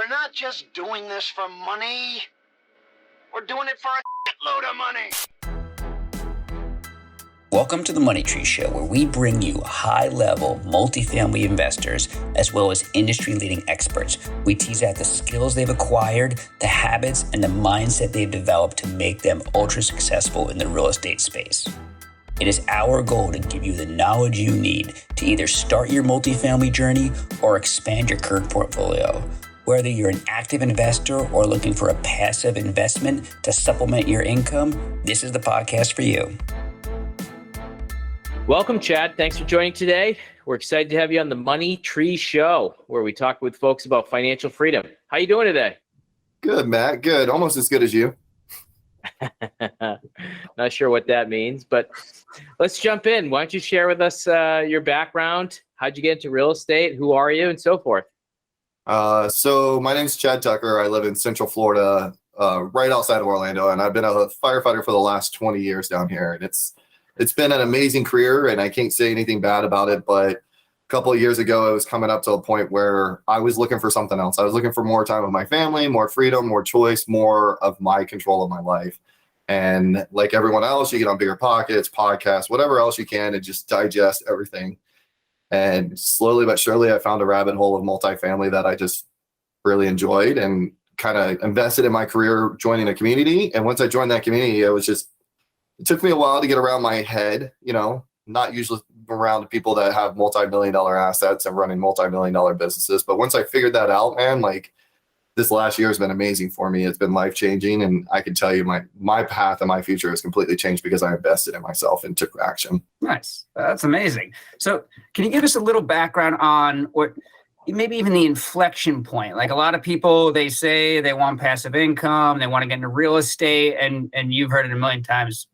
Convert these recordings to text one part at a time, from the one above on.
We're not just doing this for money. We're doing it for a load of money. Welcome to the Money Tree Show, where we bring you high-level multifamily investors as well as industry-leading experts. We tease out the skills they've acquired, the habits, and the mindset they've developed to make them ultra-successful in the real estate space. It is our goal to give you the knowledge you need to either start your multifamily journey or expand your current portfolio. Whether you're an active investor or looking for a passive investment to supplement your income, this is the podcast for you. Welcome, Chad. Thanks for joining today. We're excited to have you on the Money Tree Show, where we talk with folks about financial freedom. How you doing today? Good, Matt. Good. Almost as good as you. Not sure what that means, but let's jump in. Why don't you share with us your background? How'd you get into real estate? Who are you? And so forth. So my name's Chad Tucker. I live in Central Florida, right outside of Orlando, and I've been a firefighter for the last 20 years down here. And it's been an amazing career, and I can't say anything bad about it. But a couple of years ago, I was coming up to a point where I was looking for something else. I was looking for more time with my family, more freedom, more choice, more of my control of my life. And like everyone else, you get on Bigger Pockets, podcasts, whatever else you can, and just digest everything. And slowly but surely, I found a rabbit hole of multifamily that I just really enjoyed and kind of invested in my career joining a community. And once I joined that community, it took me a while to get around my head, not usually around people that have multi-million-dollar assets and running multi-million-dollar businesses. But once I figured that out, man, like this last year has been amazing for me. It's been life-changing. And I can tell you my path and my future has completely changed because I invested in myself and took action. Nice. That's amazing. So can you give us a little background on what maybe even the inflection point? Like a lot of people, they say they want passive income, they want to get into real estate, and you've heard it a million times.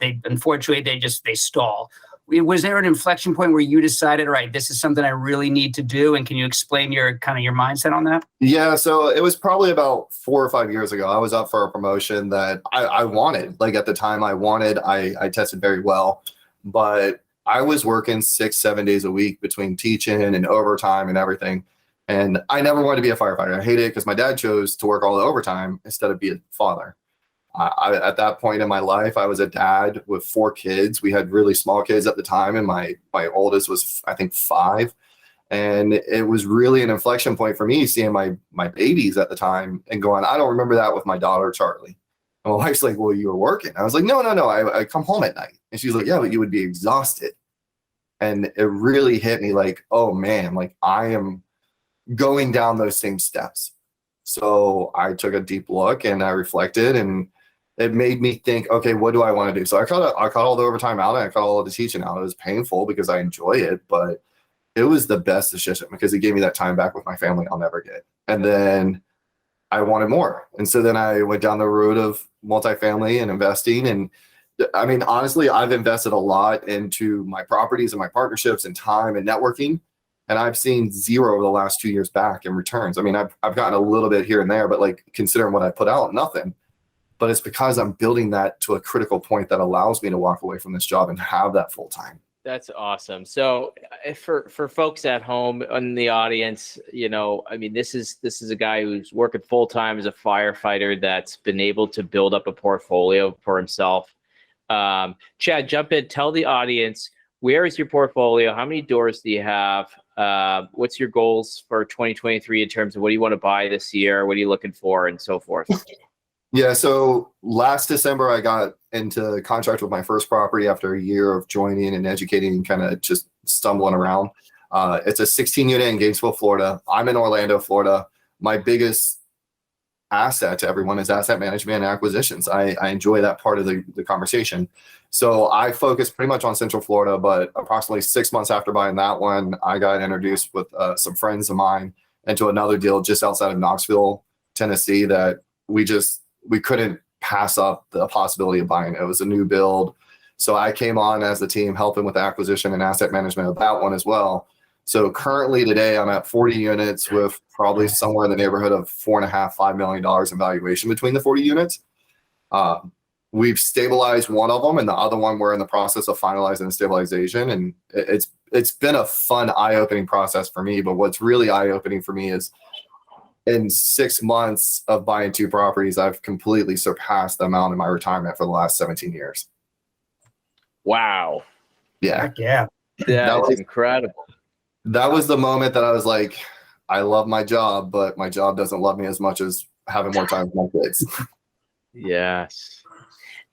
Unfortunately, they stall. Was there an inflection point where you decided, all right, this is something I really need to do? And can you explain your mindset on that? Yeah, so it was probably about 4 or 5 years ago. I was up for a promotion that I wanted. Like at the time I tested very well, but I was working 6-7 days a week between teaching and overtime and everything. And I never wanted to be a firefighter. I hated it because my dad chose to work all the overtime instead of be a father. At that point in my life, I was a dad with 4 kids. We had really small kids at the time, and my oldest was, I think, 5. And it was really an inflection point for me seeing my babies at the time and going, I don't remember that with my daughter, Charlie. And my wife's like, well, you were working. I was like, no. I come home at night. And she's like, yeah, but you would be exhausted. And it really hit me like, oh, man, like I am going down those same steps. So I took a deep look and I reflected, and it made me think, okay, what do I want to do? So I cut all the overtime out and I cut all of the teaching out. It was painful because I enjoy it, but it was the best decision because it gave me that time back with my family I'll never get. And then I wanted more. And so then I went down the road of multifamily and investing. And I mean, honestly, I've invested a lot into my properties and my partnerships and time and networking. And I've seen zero over the last 2 years back in returns. I mean, I've gotten a little bit here and there, but like considering what I put out, nothing. But it's because I'm building that to a critical point that allows me to walk away from this job and have that full time. That's awesome. So for folks at home in the audience, I mean, this is a guy who's working full time as a firefighter that's been able to build up a portfolio for himself. Chad, jump in, tell the audience, where is your portfolio? How many doors do you have? What's your goals for 2023 in terms of what do you want to buy this year? What are you looking for, and so forth? Yeah, so last December, I got into contract with my first property after a year of joining and educating and kind of just stumbling around. It's a 16-unit in Gainesville, Florida. I'm in Orlando, Florida. My biggest asset to everyone is asset management and acquisitions. I enjoy that part of the conversation. So I focus pretty much on Central Florida, but approximately 6 months after buying that one, I got introduced with some friends of mine into another deal just outside of Knoxville, Tennessee, that we couldn't pass up the possibility of buying. It was a new build. So I came on as the team helping with the acquisition and asset management of that one as well. So currently today I'm at 40 units with probably somewhere in the neighborhood of $4.5 million, $5 million in valuation between the 40 units. We've stabilized one of them, and the other one we're in the process of finalizing the stabilization. And it's been a fun, eye-opening process for me. But what's really eye-opening for me is in 6 months of buying 2 properties, I've completely surpassed the amount in my retirement for the last 17 years. Wow. Yeah. Heck yeah. That is was- incredible. That was the moment that I was like, I love my job, but my job doesn't love me as much as having more time with my kids. Yes.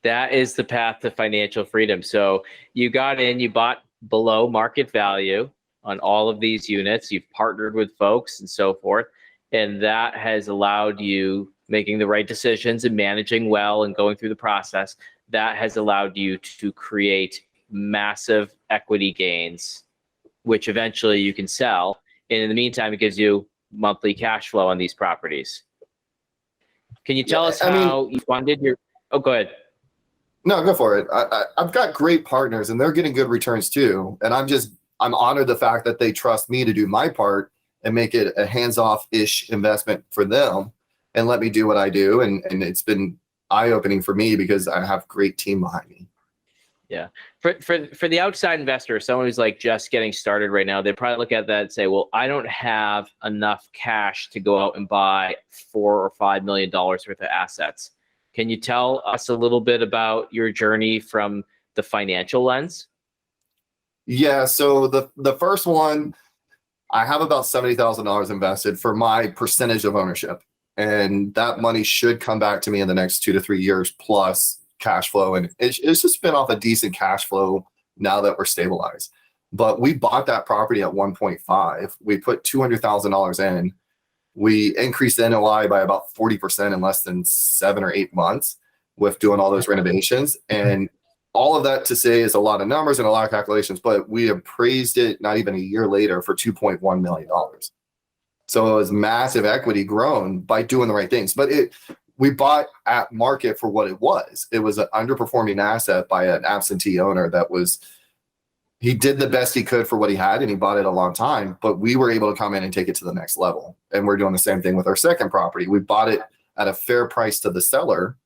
That is the path to financial freedom. So you got in, you bought below market value on all of these units, you've partnered with folks and so forth, and that has allowed you making the right decisions and managing well and going through the process. That has allowed you to create massive equity gains, which eventually you can sell. And in the meantime, it gives you monthly cash flow on these properties. Can you tell us how you funded your? Oh, go ahead. No, go for it. I've got great partners and they're getting good returns too. And I'm honored the fact that they trust me to do my part and make it a hands-off-ish investment for them and let me do what I do. And it's been eye-opening for me because I have a great team behind me. Yeah. For the outside investor, someone who's like just getting started right now, they probably look at that and say, well, I don't have enough cash to go out and buy $4 or $5 million worth of assets. Can you tell us a little bit about your journey from the financial lens? Yeah. So the first one, I have about $70,000 invested for my percentage of ownership. And that money should come back to me in the next 2 to 3 years plus cash flow. And it's just been off a decent cash flow now that we're stabilized. But we bought that property at 1.5. We put $200,000 in. We increased the NOI by about 40% in less than 7 or 8 months with doing all those renovations. And all of that to say is a lot of numbers and a lot of calculations, but we appraised it not even a year later for $2.1 million. So it was massive equity grown by doing the right things. But we bought at market for what it was. It was an underperforming asset by an absentee owner he did the best he could for what he had and he bought it a long time, but we were able to come in and take it to the next level. And we're doing the same thing with our second property. We bought it at a fair price to the seller,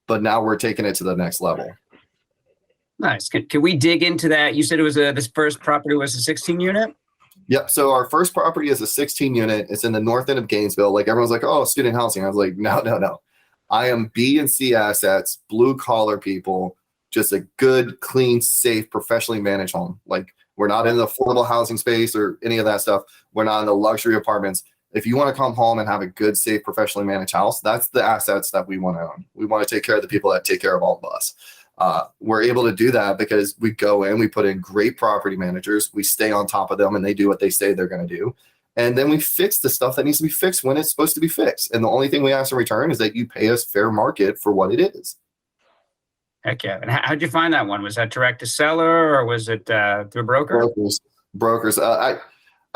but now we're taking it to the next level. Nice. Can we dig into that? You said it was this first property was a 16 unit? Yep. So our first property is a 16 unit. It's in the north end of Gainesville. Like everyone's like, oh, student housing. I was like, no. I am B and C assets, blue collar people, just a good, clean, safe, professionally managed home. Like we're not in the affordable housing space or any of that stuff. We're not in the luxury apartments. If you want to come home and have a good, safe, professionally managed house, that's the assets that we want to own. We want to take care of the people that take care of all of us. We're able to do that because we go in, we put in great property managers, we stay on top of them and they do what they say they're going to do. And then we fix the stuff that needs to be fixed when it's supposed to be fixed. And the only thing we ask in return is that you pay us fair market for what it is. Heck yeah. And how'd you find that one? Was that direct to seller or was it through a broker? Brokers. I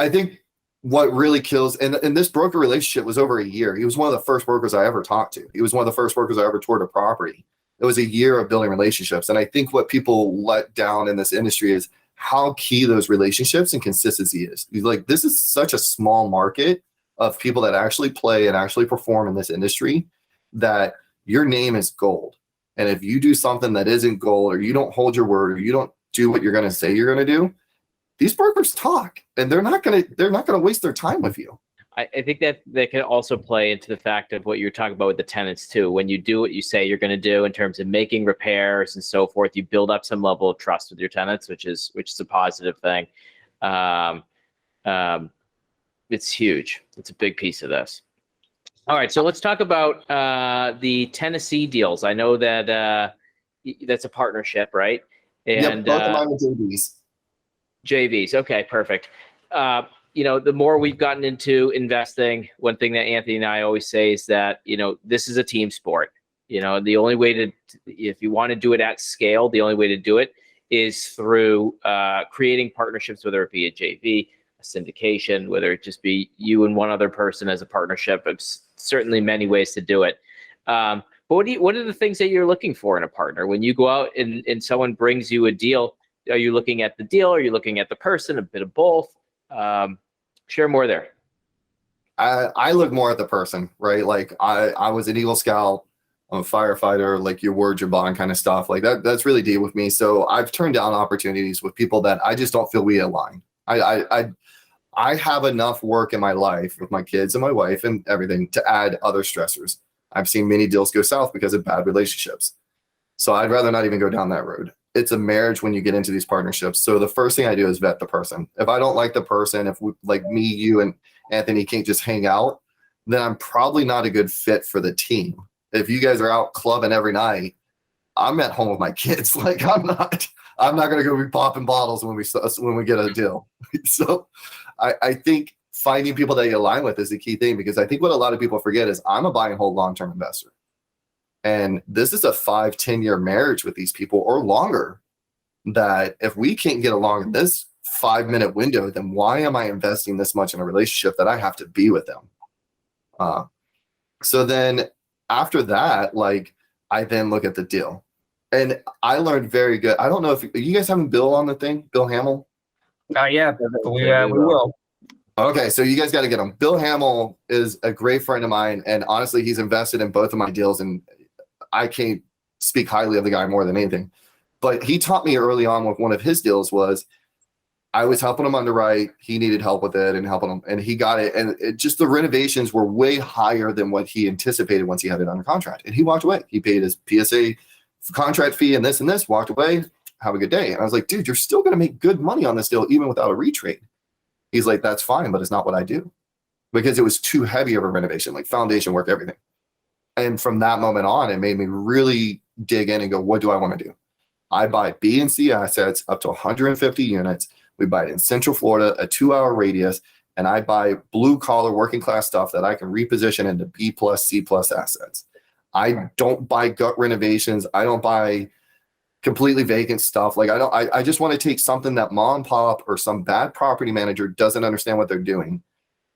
think what really kills, and this broker relationship was over a year. He was one of the first brokers I ever talked to. He was one of the first brokers I ever toured a property. It was a year of building relationships. And I think what people let down in this industry is how key those relationships and consistency is. Like, this is such a small market of people that actually play and actually perform in this industry that your name is gold. And if you do something that isn't gold, or you don't hold your word, or you don't do what you're going to say you're going to do, these brokers talk, and they're not going to waste their time with you. I think that can also play into the fact of what you're talking about with the tenants too. When you do what you say you're going to do in terms of making repairs and so forth, you build up some level of trust with your tenants, which is a positive thing. It's huge. It's a big piece of this. All right, so let's talk about the Tennessee deals. I know that that's a partnership, right? And both of mine are JVs. JVs. Okay, perfect. The more we've gotten into investing, one thing that Anthony and I always say is that, this is a team sport. The only way if you want to do it at scale, the only way to do it is through creating partnerships, whether it be a JV, a syndication, whether it just be you and one other person as a partnership. It's certainly many ways to do it. But what are the things that you're looking for in a partner? When you go out and someone brings you a deal, are you looking at the deal? Are you looking at the person? A bit of both? Share more there. I look more at the person, right? Like I was an Eagle Scout, I'm a firefighter, like your word, your bond kind of stuff. Like that's really deep with me. So I've turned down opportunities with people that I just don't feel we align. I have enough work in my life with my kids and my wife and everything to add other stressors. I've seen many deals go south because of bad relationships. So I'd rather not even go down that road. It's a marriage when you get into these partnerships. So the first thing I do is vet the person. If I don't like the person, if we, like me, you, and Anthony can't just hang out, then I'm probably not a good fit for the team. If you guys are out clubbing every night, I'm at home with my kids. Like I'm not going to go be popping bottles when we get a deal. So I think finding people that you align with is the key thing, because I think what a lot of people forget is I'm a buy and hold long-term investor. And this is a 5-10 year marriage with these people or longer, that if we can't get along in this 5-minute window, then why am I investing this much in a relationship that I have to be with them? So then after that, like I then look at the deal, and I learned very good. I don't know if you guys having Bill on the thing, Bill Hamill. Yeah, we will. Okay, so you guys got to get him. Bill Hamill is a great friend of mine, and honestly, he's invested in both of my deals, and I can't speak highly of the guy more than anything. But he taught me early on with one of his deals was I was helping him underwrite. He needed help with it and helping him, and he got it. And it just the renovations were way higher than what he anticipated once he had it under contract. And he walked away. He paid his PSA contract fee and this, walked away. Have a good day. And I was like, dude, you're still going to make good money on this deal even without a retrade. He's like, that's fine, but it's not what I do, because it was too heavy of a renovation, like foundation work, everything. And from that moment on, it made me really dig in and go, what do I want to do? I buy B and C assets up to 150 units. We buy it in Central Florida, a 2-hour radius, and I buy blue collar working class stuff that I can reposition into B+, C+ assets. I don't buy gut renovations. I don't buy completely vacant stuff. Like I just want to take something that mom and pop or some bad property manager doesn't understand what they're doing,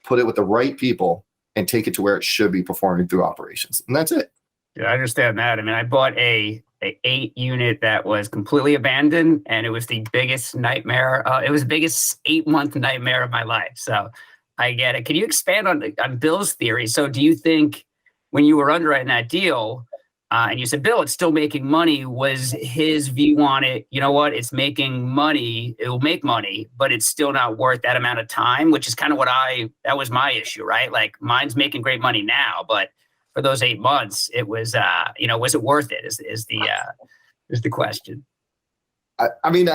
put it with the right people, and take it to where it should be performing through operations. And that's it. Yeah, I understand that. I mean, I bought a 8-unit that was completely abandoned, and it was the biggest nightmare. It was the biggest 8-month nightmare of my life. So I get it. Can you expand on Bill's theory? So do you think when you were underwriting that deal, and you said, Bill, it's still making money, was his view on it, you know what, it's making money, it will make money, but it's still not worth that amount of time, which is kind of that was my issue, right? Like mine's making great money now, but for those 8 months, it was, was it worth it is the question. I mean,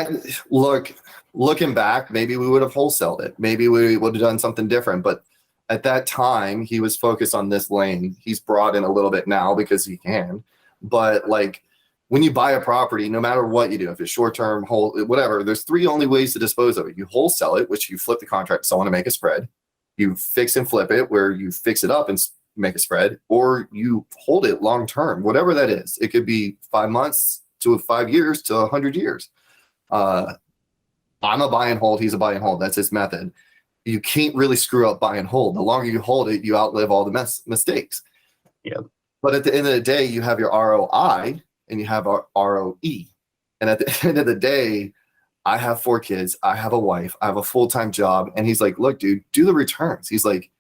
looking back, maybe we would have wholesaled it. Maybe we would have done something different, but at that time, he was focused on this lane. He's brought in a little bit now because he can. But like when you buy a property, no matter what you do, if it's short-term, whatever, there's 3 only ways to dispose of it. You wholesale it, which you flip the contract to someone to make a spread. You fix and flip it, where you fix it up and make a spread, or you hold it long-term, whatever that is. It could be 5 months to 5 years to 100 years. I'm a buy and hold. He's a buy and hold. That's his method. You can't really screw up buy and hold. The longer you hold it, you outlive all the mistakes. Yeah. But at the end of the day, you have your ROI and you have our ROE. And at the end of the day, I have 4 kids. I have a wife. I have a full-time job. And he's like, look, dude, do the returns. He's like,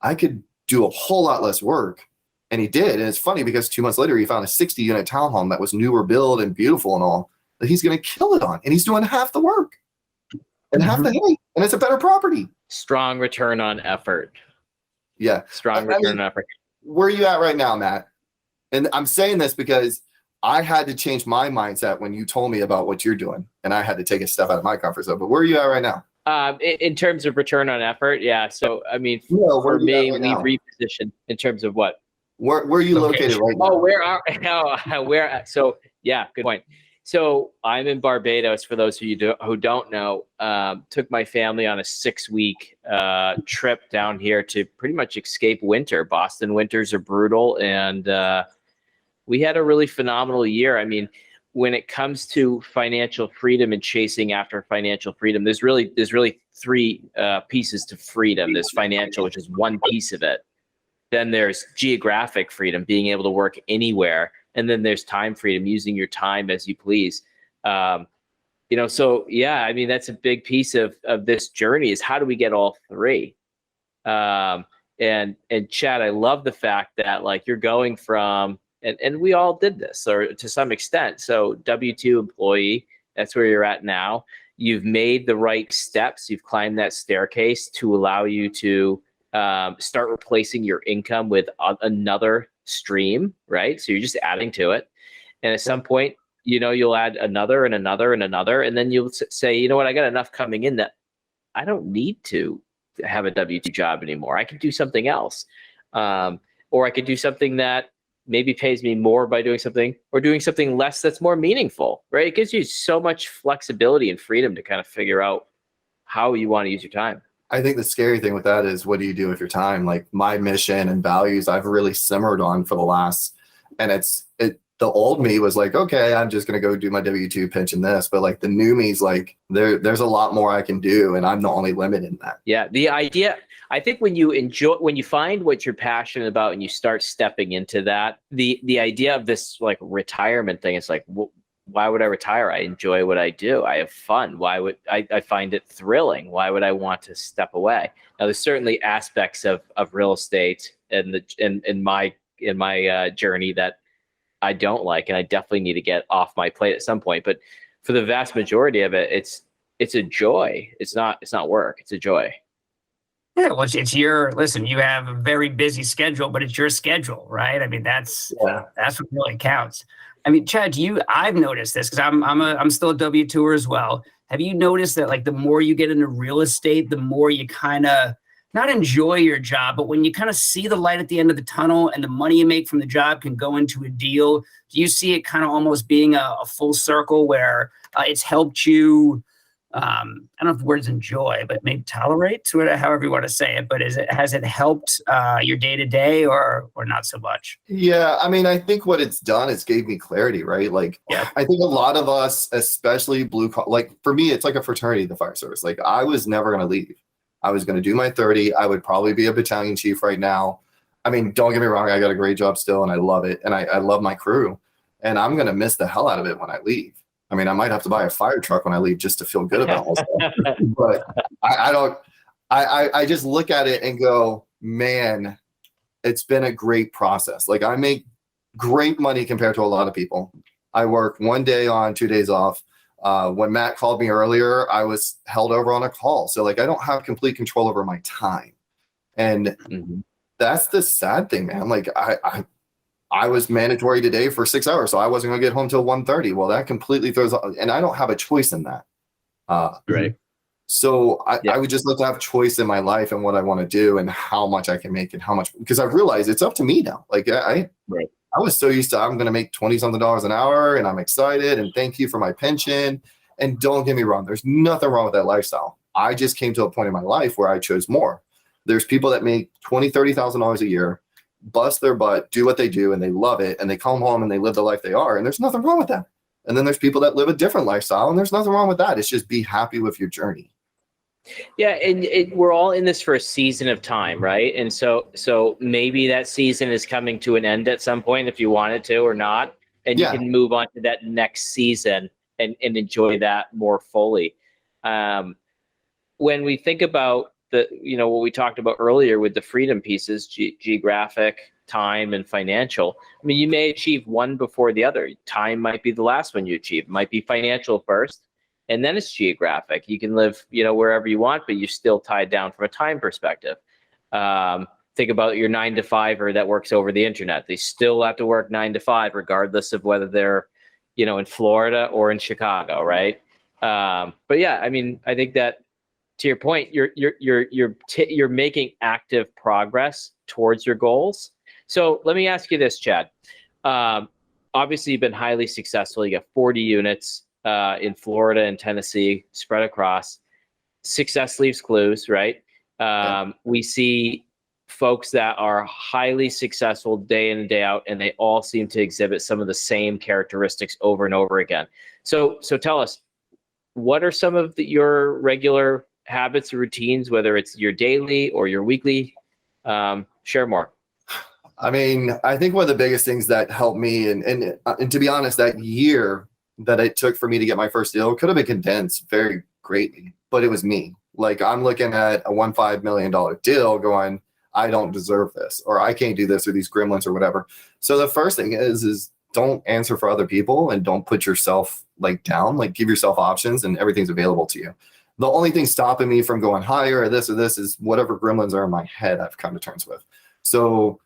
I could do a whole lot less work. And he did. And it's funny because 2 months later, he found a 60-unit townhome that was newer build and beautiful and all that he's going to kill it on. And he's doing half the work and half the hay. And it's a better property. Strong return on effort. Yeah. Strong return on effort. Where are you at right now, Matt? And I'm saying this because I had to change my mindset when you told me about what you're doing, and I had to take a step out of my comfort zone. But where are you at right now? In terms of return on effort, yeah. So, I mean, for me, we repositioned in terms of what? Where are you located right now? So, yeah, good point. So I'm in Barbados, for those of you who don't know. Took my family on a 6-week trip down here to pretty much escape winter. Boston winters are brutal, and we had a really phenomenal year. I mean, when it comes to financial freedom and chasing after financial freedom, there's really 3 pieces to freedom. There's financial, which is one piece of it. Then there's geographic freedom, being able to work anywhere. And then there's time freedom, using your time as you please. So yeah, I mean, that's a big piece of this journey, is how do we get all 3? And Chad, I love the fact that like you're going from, and we all did this, or to some extent. So W-2 employee, that's where you're at now. you've made the right steps, you've climbed that staircase to allow you to start replacing your income with another stream, right? So you're just adding to it. And at some point, you'll add another and another and another. And then you'll say, you know what, I got enough coming in that I don't need to have a W-2 job anymore. I can do something else. Or I could do something that maybe pays me more by doing something, or doing something less that's more meaningful, right? It gives you so much flexibility and freedom to kind of figure out how you want to use your time. I think the scary thing with that is, what do you do with your time? Like, my mission and values, I've really simmered on for the last, and the old me was like, okay, I'm just going to go do my W-2 pension this. But like the new me's like, there's a lot more I can do, and I'm the only limit in that. Yeah. The idea, I think when you find what you're passionate about and you start stepping into that, the idea of this like retirement thing, it's like, why would I retire? I enjoy what I do. I have fun. Why would I find it thrilling? Why would I want to step away? Now, there's certainly aspects of real estate and in my journey that I don't like, and I definitely need to get off my plate at some point. But for the vast majority of it, it's a joy. It's not work. It's a joy. Yeah, well, listen, you have a very busy schedule, but it's your schedule, right? I mean, that's what really counts. I mean, Chad, I've noticed this because I'm still a W-2er as well. Have you noticed that like the more you get into real estate, the more you kind of not enjoy your job, but when you kind of see the light at the end of the tunnel and the money you make from the job can go into a deal, do you see it kind of almost being a full circle where it's helped you, I don't know if the word's enjoy, but maybe tolerate, however you want to say it, but has it helped your day-to-day or not so much? Yeah, I mean, I think what it's done is gave me clarity, right? Like, yeah. I think a lot of us, especially blue collar, like for me, it's like a fraternity, the fire service. Like, I was never going to leave. I was going to do my 30. I would probably be a battalion chief right now. I mean, don't get me wrong. I got a great job still, and I love it. And I love my crew, and I'm going to miss the hell out of it when I leave. I mean, I might have to buy a fire truck when I leave just to feel good about myself. But I just look at it and go, man, it's been a great process. Like, I make great money compared to a lot of people. I work 1 day on, 2 days off. When Matt called me earlier, I was held over on a call. So like, I don't have complete control over my time. And that's the sad thing, man. Like I was mandatory today for 6 hours, so I wasn't going to get home till 1:30. Well, that completely throws off, and I don't have a choice in that. Right. So I would just like to have choice in my life and what I want to do and how much I can make and how much, because I've realized it's up to me now. Like I was so used to, I'm going to make $20-something an hour and I'm excited and thank you for my pension. And don't get me wrong, there's nothing wrong with that lifestyle. I just came to a point in my life where I chose more. There's people that make $20,000, $30,000 a year, bust their butt, do what they do, and they love it, and they come home and they live the life they are, and there's nothing wrong with that. And then there's people that live a different lifestyle, and there's nothing wrong with that. It's just be happy with your journey. Yeah, and we're all in this for a season of time, right? And so maybe that season is coming to an end at some point if you wanted to or not, and you can move on to that next season and enjoy that more fully. When we think about what we talked about earlier with the freedom pieces, geographic, time, and financial. I mean, you may achieve one before the other. Time might be the last one you achieve. It might be financial first, and then it's geographic. You can live, wherever you want, but you're still tied down from a time perspective. Think about your 9-to-5er that works over the internet. They still have to work 9 to 5, regardless of whether they're, in Florida or in Chicago, right? But yeah, I mean, I think that, to your point, you're making active progress towards your goals. So let me ask you this, Chad. Obviously, you've been highly successful. You got 40 units in Florida and Tennessee spread across. Success leaves clues, right? We see folks that are highly successful day in and day out, and they all seem to exhibit some of the same characteristics over and over again. So tell us, what are some of your regular habits or routines, whether it's your daily or your weekly? Share more. I mean, I think one of the biggest things that helped me, and to be honest, that year that it took for me to get my first deal could have been condensed very greatly, but it was me. Like, I'm looking at a $1.5 million deal going, I don't deserve this, or I can't do this, or these gremlins or whatever. So the first thing is don't answer for other people and don't put yourself like down. Like give yourself options and everything's available to you. The only thing stopping me from going higher or this is whatever gremlins are in my head I've come to terms with. So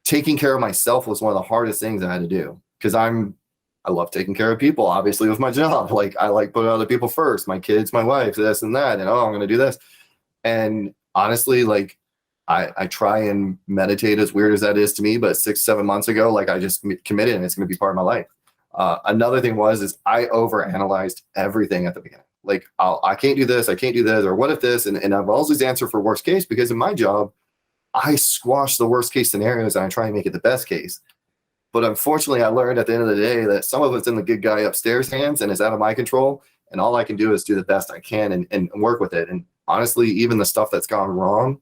taking care of myself was one of the hardest things I had to do because I love taking care of people, obviously, with my job. Like I like putting other people first, my kids, my wife, this and that, and I'm going to do this. And honestly, like I try and meditate, as weird as that is to me, but 6-7 months ago, like I just committed and it's going to be part of my life. Another thing is I overanalyzed everything at the beginning. Like I can't do this, or what if this? And I've always answered for worst case because in my job, I squash the worst case scenarios and I try and make it the best case. But unfortunately, I learned at the end of the day that some of it's in the good guy upstairs hands and is out of my control. And all I can do is do the best I can and work with it. And honestly, even the stuff that's gone wrong,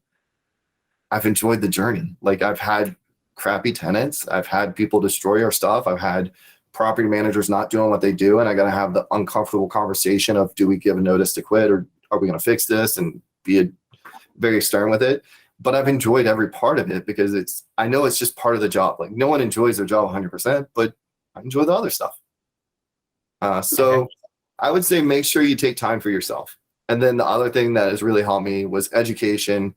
I've enjoyed the journey. Like I've had crappy tenants. I've had people destroy our stuff. I've had property managers not doing what they do. And I got to have the uncomfortable conversation of, do we give a notice to quit or are we going to fix this and be very stern with it? But I've enjoyed every part of it because I know it's just part of the job. Like no one enjoys their job 100%, but I enjoy the other stuff. So I would say make sure you take time for yourself. And then the other thing that has really helped me was education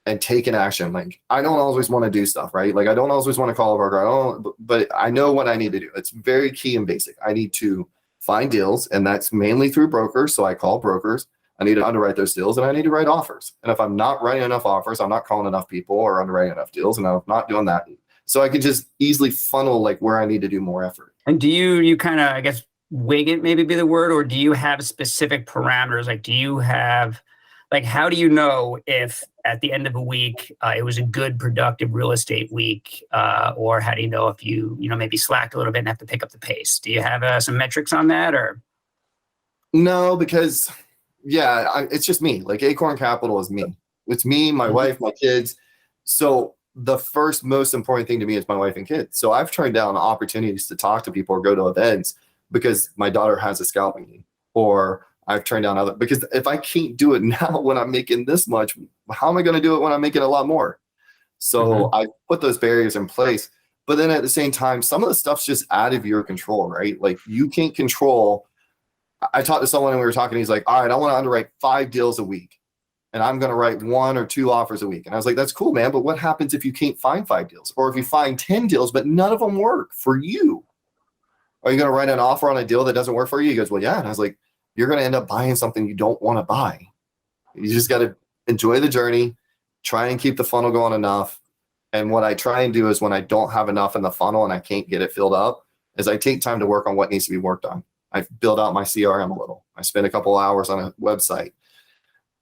and taking action. Like I don't always want to do stuff, right? Like I don't always want to call a broker. But I know what I need to do. It's very key and basic. I need to find deals, and that's mainly through brokers. So I call brokers. I need to underwrite those deals and I need to write offers. And if I'm not writing enough offers, I'm not calling enough people or underwriting enough deals, and I'm not doing that. So I can just easily funnel like where I need to do more effort. And do you kind of, I guess, wing it, maybe be the word, or do you have specific parameters? Like, do you have, like, how do you know if at the end of a week it was a good, productive real estate week, or how do you know if you maybe slacked a little bit and have to pick up the pace? Do you have some metrics on that, or? No, because it's just me. Like Acorn Capital is me. It's me, my wife, my kids. So the first most important thing to me is my wife and kids. So I've turned down opportunities to talk to people or go to events because my daughter has a scout meeting, or I've turned down because if I can't do it now when I'm making this much, how am I going to do it when I'm making a lot more? So I put those barriers in place. But then at the same time, some of the stuff's just out of your control, right? Like you can't control. I talked to someone and we were talking, he's like, all right, I want to underwrite 5 deals a week and I'm going to write 1 or 2 offers a week. And I was like, that's cool, man. But what happens if you can't find 5 deals, or if you find 10 deals, but none of them work for you? Are you going to write an offer on a deal that doesn't work for you? He goes, well, yeah. And I was like, you're going to end up buying something you don't want to buy. You just got to enjoy the journey, try and keep the funnel going enough. And what I try and do is when I don't have enough in the funnel and I can't get it filled up, is I take time to work on what needs to be worked on. I build out my CRM a little. I spend a couple hours on a website.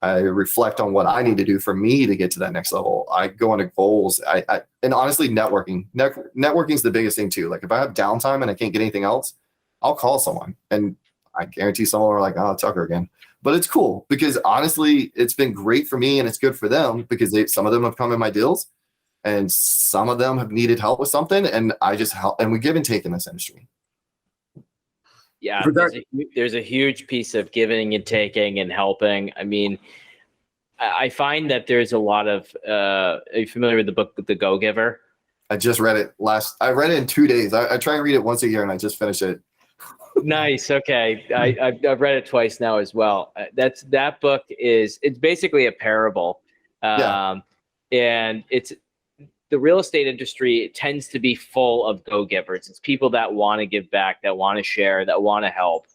I reflect on what I need to do for me to get to that next level. I go into goals. And honestly, networking is the biggest thing too. Like if I have downtime and I can't get anything else, I'll call someone, and I guarantee someone are like, oh, Tucker again. But it's cool because honestly, it's been great for me and it's good for them because some of them have come in my deals and some of them have needed help with something, and I just help, and we give and take in this industry. Yeah, there's a huge piece of giving and taking and helping. I mean, I find that there's a lot of, are you familiar with the book, The Go-Giver? I just read it I read it in 2 days. I try and read it once a year and I just finished it. Nice. Okay. I've read it twice now as well. That book it's basically a parable. And it's, the real estate industry tends to be full of go-givers. It's people that want to give back, that want to share, that want to help.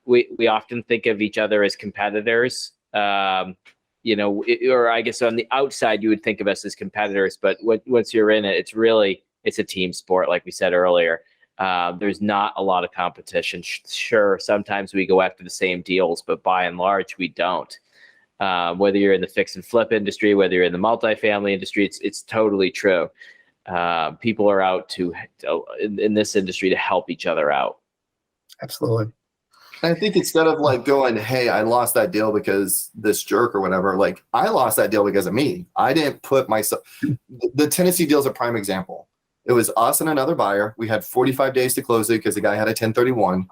We often think of each other as competitors, or I guess on the outside you would think of us as competitors, but once you're in it, it's a team sport, like we said earlier. There's not a lot of competition. Sure, sometimes we go after the same deals, but by and large, we don't. Whether you're in the fix and flip industry, whether you're in the multifamily industry, it's totally true. People are out in this industry to help each other out. Absolutely. I think instead of like going, hey, I lost that deal because this jerk or whatever, like I lost that deal because of me. I didn't put myself. The Tennessee deal is a prime example. It was us and another buyer. We had 45 days to close it because the guy had a 1031.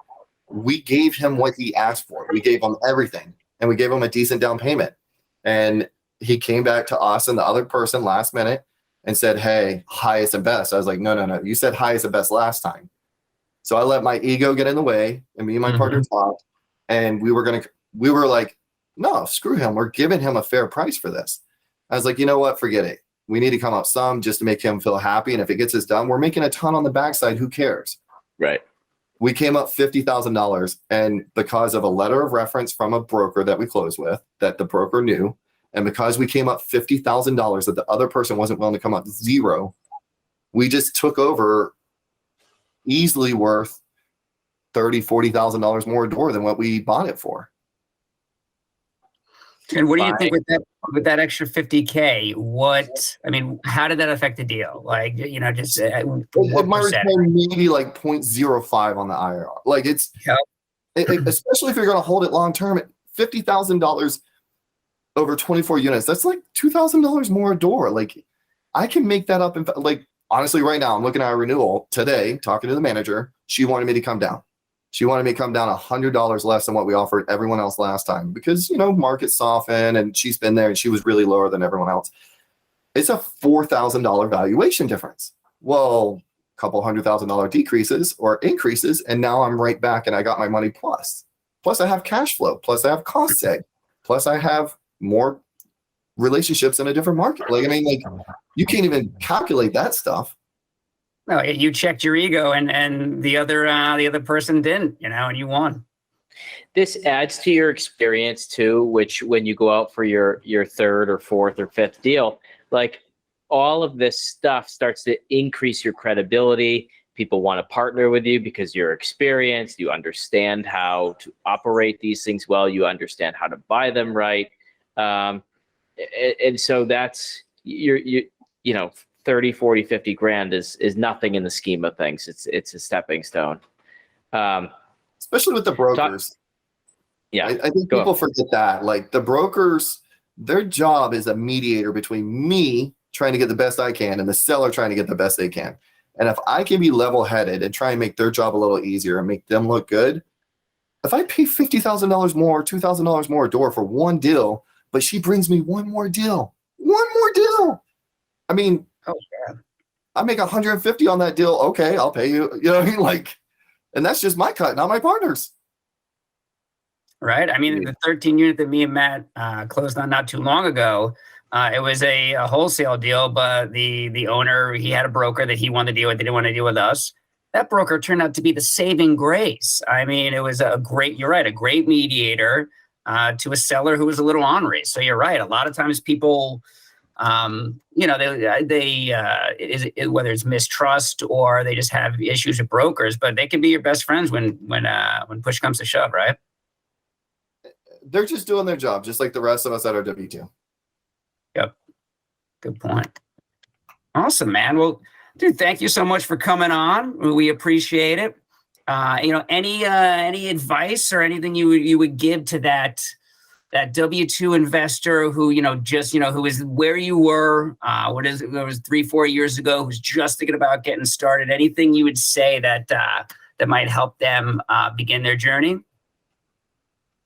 We gave him what he asked for. We gave him everything. And we gave him a decent down payment. And he came back to us and the other person last minute. and said, hey, highest and best. I was like, no. You said highest and best last time. So I let my ego get in the way, and me and my partner talked, and we were like, no, screw him. We're giving him a fair price for this. I was like, you know what? Forget it. We need to come up some just to make him feel happy. And if it gets us done, we're making a ton on the backside. Who cares? Right. We came up $50,000. And because of a letter of reference from a broker that we closed with, that the broker knew, and because we came up $50,000 that the other person wasn't willing to come up zero, we just took over easily worth $30,000, $40,000 more a door than what we bought it for. And what do you think with that extra 50K? How did that affect the deal? Like, just it might return maybe like 0.05 on the IRR. Like especially if you're going to hold it long term, $50,000 over 24 units. That's like $2,000 more a door. Like I can make that up. Like honestly, right now I'm looking at a renewal today, talking to the manager. She wanted me to come down. She wanted me to come down $100 less than what we offered everyone else last time because, market softened and she's been there and she was really lower than everyone else. It's a $4,000 valuation difference. Well, a couple $100,000 decreases or increases, and now I'm right back and I got my money plus. Plus I have cash flow. Plus I have cost seg. Plus I have more relationships in a different market. You can't even calculate that stuff. No, you checked your ego, and the other person didn't, and you won. This adds to your experience too, which when you go out for your third or fourth or fifth deal, like all of this stuff starts to increase your credibility. People want to partner with you because you're experienced. You understand how to operate these things well. You understand how to buy them right, and so that's you 30, 40, 50 grand is nothing in the scheme of things. It's a stepping stone. Especially with the brokers. I think people forget that. Like the brokers, their job is a mediator between me trying to get the best I can and the seller trying to get the best they can. And if I can be level-headed and try and make their job a little easier and make them look good, if I pay $50,000 more, $2,000 more a door for one deal, but she brings me one more deal. I mean, I make 150 on that deal. Okay, I'll pay you. You know what I mean? And that's just my cut, not my partner's. Right. I mean, the 13 unit that me and Matt closed on not too long ago, it was a wholesale deal, but the owner, he had a broker that he wanted to deal with. They didn't want to deal with us. That broker turned out to be the saving grace. I mean, it was a great mediator to a seller who was a little ornery. So you're right. A lot of times people, whether it's mistrust or they just have issues with brokers, but they can be your best friends when push comes to shove, right? They're just doing their job, just like the rest of us at our W2. Yep. Good point. Awesome, man. Well, dude, thank you so much for coming on. We appreciate it. Any advice or anything you would give to that W2 investor who, who is where you were, it was 3-4 years ago, who's just thinking about getting started? Anything you would say that might help them begin their journey?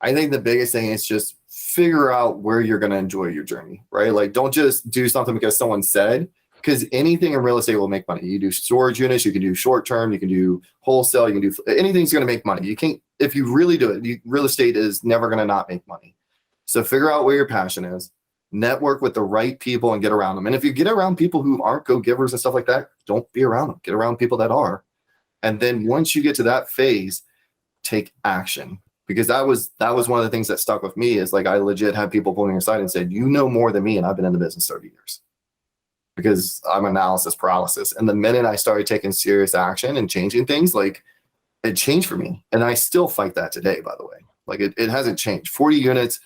I think the biggest thing is just figure out where you're going to enjoy your journey, right? Like, don't just do something because someone said, because anything in real estate will make money. You do storage units, you can do short term, you can do wholesale, you can do anything's going to make money. You can't, if you really do it, real estate is never going to not make money. So figure out where your passion is, network with the right people and get around them. And if you get around people who aren't go-givers and stuff like that, don't be around them. Get around people that are. And then once you get to that phase, take action. Because that was one of the things that stuck with me is like, I legit had people pulling me aside and said, you know more than me, and I've been in the business 30 years. Because I'm analysis paralysis. And the minute I started taking serious action and changing things, like it changed for me. And I still fight that today, by the way. Like it hasn't changed. 40 units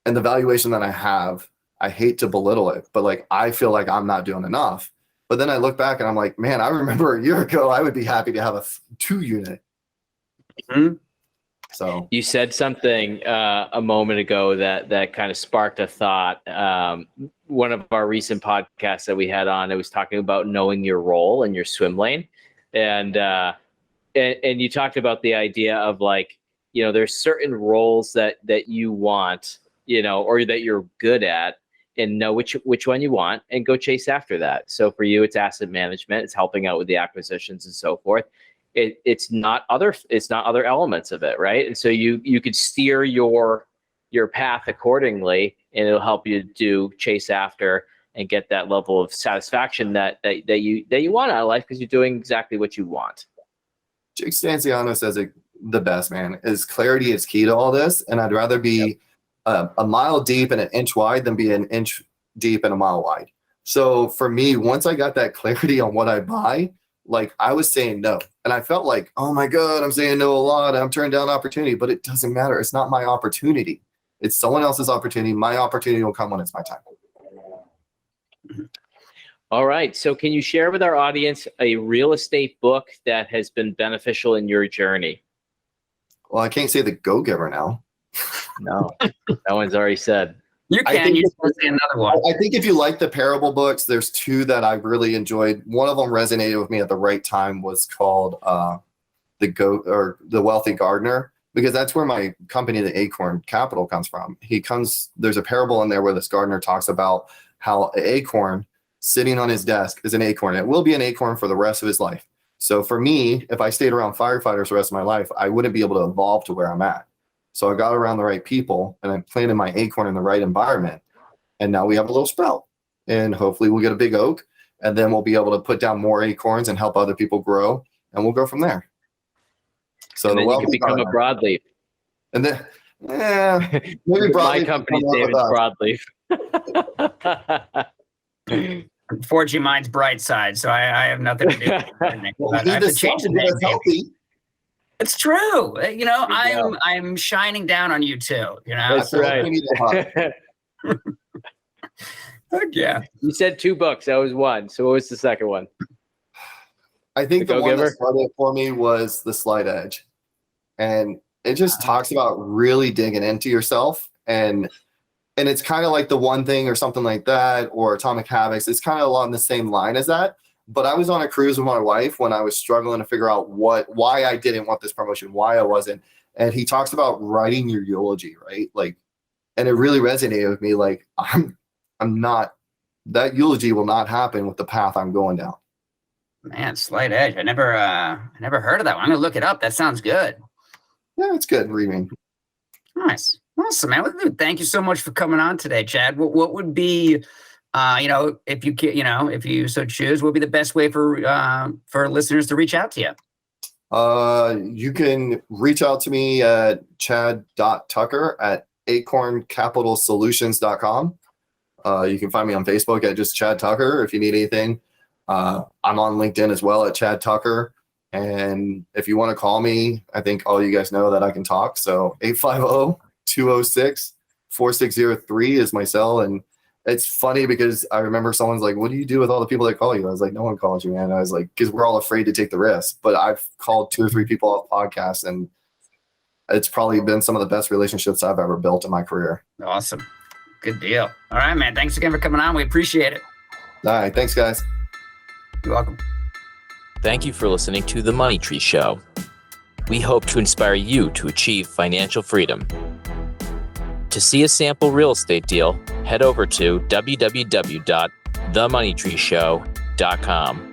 and the valuation that I have, I hate to belittle it, but like I feel like I'm not doing enough. But then I look back and I'm like, man, I remember a year ago, I would be happy to have a 2 unit. Mm-hmm. So you said something a moment ago that kind of sparked a thought. One of our recent podcasts that we had on, it was talking about knowing your role in your swim lane, and you talked about the idea of like, there's certain roles that you want, or that you're good at, and know which one you want and go chase after that. So for you, it's asset management. It's helping out with the acquisitions and so forth. It's not other elements of it, right? And so you could steer your path accordingly, and it'll help you chase after and get that level of satisfaction that you want out of life, because you're doing exactly what you want. Jake Stanciano says it the best, man, is clarity is key to all this. And I'd rather be a mile deep and an inch wide than be an inch deep and a mile wide. So for me, once I got that clarity on what I buy, like I was saying no. And I felt like, oh my God, I'm saying no a lot. I'm turning down opportunity, but it doesn't matter. It's not my opportunity. It's someone else's opportunity. My opportunity will come when it's my time. All right. So can you share with our audience a real estate book that has been beneficial in your journey? Well, I can't say The Go-Giver now. No, that one's already said. You can. You can say another one. I think if you like the parable books, there's two that I really enjoyed. One of them resonated with me at the right time, was called The Wealthy Gardener, because that's where my company, the Acorn Capital, comes from. There's a parable in there where this gardener talks about how an acorn sitting on his desk is an acorn. It will be an acorn for the rest of his life. So for me, if I stayed around firefighters the rest of my life, I wouldn't be able to evolve to where I'm at. So I got around the right people, and I planted my acorn in the right environment. And now we have a little sprout, and hopefully we'll get a big oak, and then we'll be able to put down more acorns and help other people grow, and we'll go from there. So and then you can become a broadleaf. And then, maybe broadleaf. My company's name is Broadleaf. Unfortunately, mine's Bright Side, so I have nothing to do with it. Well, I have to change the name. healthy. It's true. You know, I'm shining down on you too. You know, That's right. Yeah. You said 2 books. That was one. So what was the second one? I think the one Go-Giver? that started for me was The Slight Edge. And it just talks about really digging into yourself. And it's kind of like The One Thing or something like that, or Atomic Habits. It's kind of along the same line as that. But I was on a cruise with my wife when I was struggling to figure out why I didn't want this promotion, why I wasn't. And he talks about writing your eulogy, right? Like, and it really resonated with me. Like, I'm not, that eulogy will not happen with the path I'm going down. Man, Slight Edge. I never heard of that one. I'm gonna look it up. That sounds good. Yeah, it's good reading. Nice. Awesome, man. Well, thank you so much for coming on today, Chad. What would be, if you can, if you so choose, what would be the best way for listeners to reach out to you? You can reach out to me at chad.tucker@acorncapitalsolutions.com. You can find me on Facebook at just Chad Tucker if you need anything. I'm on LinkedIn as well at Chad Tucker. And if you want to call me, I think all you guys know that I can talk. So 850-206-4603 is my cell. And it's funny because I remember someone's like, what do you do with all the people that call you? I was like, no one calls you, man. I was like, because we're all afraid to take the risk. But I've called 2 or 3 people off podcasts, and it's probably been some of the best relationships I've ever built in my career. Awesome. Good deal. All right, man. Thanks again for coming on. We appreciate it. All right. Thanks, guys. You're welcome. Thank you for listening to The Money Tree Show. We hope to inspire you to achieve financial freedom. To see a sample real estate deal, head over to www.themoneytreeshow.com.